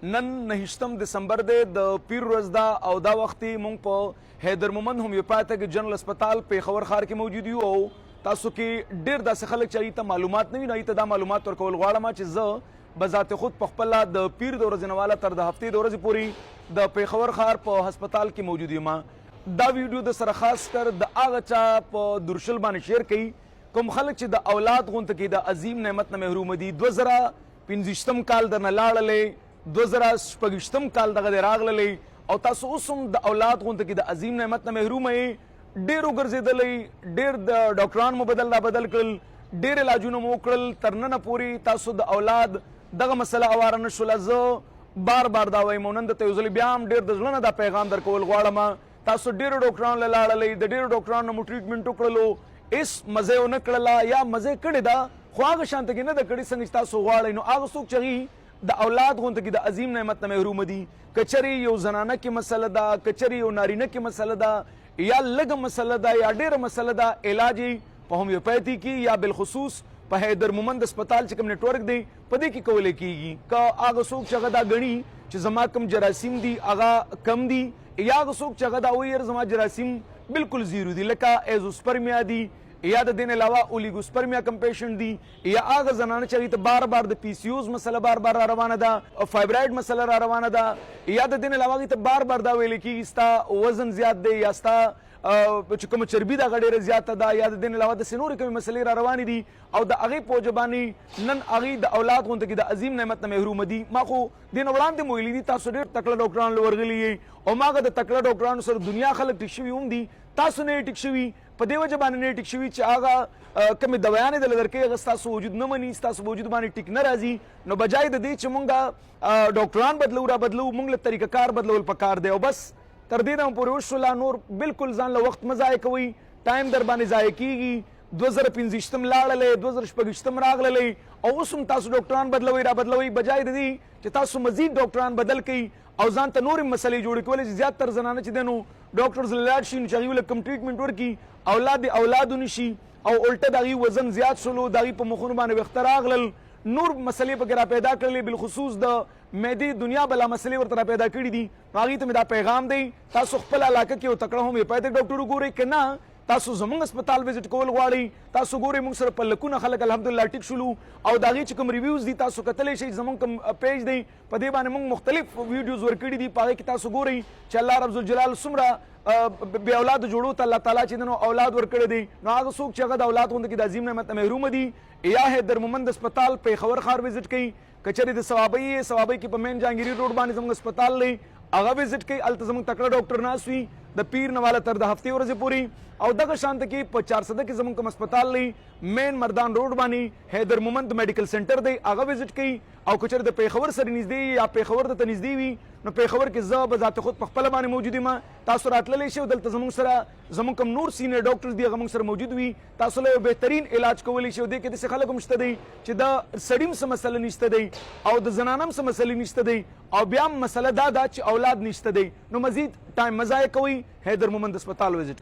نن 9 دسمبر دی د پیر ورځ ده او دا وخت مونږ په حیدر مومند هومیوپاتیک جنرال هسپتال پیښور ښار کې موجود یو او تاسو کې ډېر داسې خلک چې هغوی ته معلومات نه وي نو هغوی ته دا معلومات ورکول غواړم چې زه بذات خود په خپله د پیر د ورځې نه واله تر د هفتې د ورځې پورې د پیښور ښار په هسپتال کې موجود یم. دا ویډیو د سره خاص کر د هغه چا په درشل باندې شیر کوي کوم خلک چې د اولاد غونته کې د عظیم نعمت نه محروم دي. 2015 کال درنه لاړلی 2016 کال دغه دی راغلی او تاسو اوس هم د اولاد غونته کې د عظیم نعمت نه محروم یې. ډېر وګرځېدلی ډېر د ډاکټران مو بدل کړل ډېر علاجونه مو وکړل تر ننه پورې تاسو د اولاد دغه مسله اواره نه شوله. زه بار دا وایم او نن درته یو ځل بیا هم ډېر د زړه نه دا پیغام درکول غواړم. تاسو ډېرو ډاکټرانو له لاړلی د ډېرو ډاکټرانو نه مو ټریټمنټ وکړلو هېڅ مزه یې ونه کړله یا مزه یې کړې ده خو هغه شانته کې نه ده کړې څنګه چې تاسو غواړئ. نو هغه څوک چې هغوی د اولاد غونته کې د عظیم نعمت نه محروم دي که چېرې یو زنانه کې مسله ده که چېرې یو نارینه کې مسله ده یا لږه مسله ده یا ډېره مسله ده علاج یې په هومیوپیتي کې یا بالخصوص په حیدر مومند هسپتال چې کوم نیټورک دی په دې کې کولی کېږي. که هغه څوک چې هغه دا ګڼي چې زما کوم جراثیم دي هغه کم دي یا هغه څوک چې هغه دا وایي یاره زما جراثیم بالکل زیرو دي لکه ایزوسپرمیا دي یا د دې نه علاوه اولیګوسپرمیا کم پیشنټ دي یا هغه زنانه چې هغوی ته بار د پی سی اوز مسله بار را روانه ده فایبراید مسله را روانه ده یا د دې نه علاوه هغوی ته بار دا ویل کېږي ستا وزن زیات دی یا ستا چې کومه چربي ده هغه ډېره زیاته ده یا د دې نه علاوه داسې نورې کومې مسلې را روانې دي او د هغې په وجه باندې نن هغوی د اولاد غونته کې د عظیم نعمت نه محرومه دي. ما خو دې نه وړاندې مو ویلي دي تاسو ډېر تکړه ډاکټران له ورغلي یې او ما هغه د تکړه ډاکټرانو سره دنیا خلک ټیک شوي هم دي تاسو نه یې ټیک شوي په دې وجه باندې نه ټیک شوي چې هغه کومې دوایانې دله درکوي هغه ستاسو وجود نه مني ستاسو په وجود باندې ټیک نه راځي. نو بجای د دې چې مونږ ډاکټران بدلو را بدلو مونږ له طریقه کار بدلول پکار دی او بس تر دې نه پورې وشوله نور بالکل ځان له وخت مه ضایع کوئ ټایم در باندې ضایع کېږي. 2015 لاړلی 2016 راغلی او اوس هم تاسو ډاکټران بدلوئ را بدلوئ بجای د دې چې تاسو مزید ډاکټران بدل کړئ او ځان ته نورې مسلې جوړې کولی چې زیاتر زنانه چې دی نو ډاکټرز له لاړ شي نو چې هغوی له کوم ټریټمنټ ورکړي اولاد یې اولاد ونشي او الټه د هغوی وزن زیات شولو د هغوی په مخونو باندې ویښته راغلل نور مسلې پکې را پیدا کړلې بالخصوص د معدې دنیا بلا مسلې ورته را پیدا کړي دي. نو هغوی ته مې دا پیغام دی تاسو خپل علاقه کې یو تکړه هومیوپیتیک ډاکټر وګورئ که نه تاسو زموږ هسپتال وزټ کول غواړئ تاسو ګورئ موږ سره په لکونه خلک الحمدلله ټیک شولو او د هغې چې کوم ریویوز دي تاسو کتلی شئ زموږ کوم پیج دی په دې باندې موږ مختلف ویډیوز ورکړي دي په هغې کې تاسو ګورئ چې الله ربالجلال څومره بې اولاده جوړو ته الله تعالی چې دی نو اولاد ورکړی دی. نو هغه څوک چې هغه د اولاد غونته کې د عظیم نعمت نه محرومه دي یا حیدر مومند هسپتال پیښور ښار وزټ کوي که چېرې د ثوابۍ کې په مین جهانګیري روډ باندې زموږ هسپتال دی هغه وزټ کوي هلته زموږ تکړه ډاکټر ناست وي د پیر نه واله تر د هفتې ورځې پورې او دغه شانته کې په 400 کې زموږ کوم هسپتال دی مین مردان روډ باندې حیدر مومند میډیکل سنټر دی هغه وزټ کوي او که چېرې د پیښور سره نږدې یا پیښور ته نږدې وي نو پیښور کې زه به ذات خود په خپله باندې موجود یم تاسو راتللی شئ او دلته زموږ سره زموږ کوم نور سینیر ډاکټرز دي هغه موږ سره موجود وي تاسو له یو بهترین علاج کولی شئ. دې کې داسې خلک هم شته دی چې د سړي هم څه مسله نشته دی او د زنانه هم څه مسلې نشته دی او بیا هم مسله دا ده چې اولاد نشته دی. نو مزید ټایم مه ضایع کوئ حیدر مومند هسپتال وزټ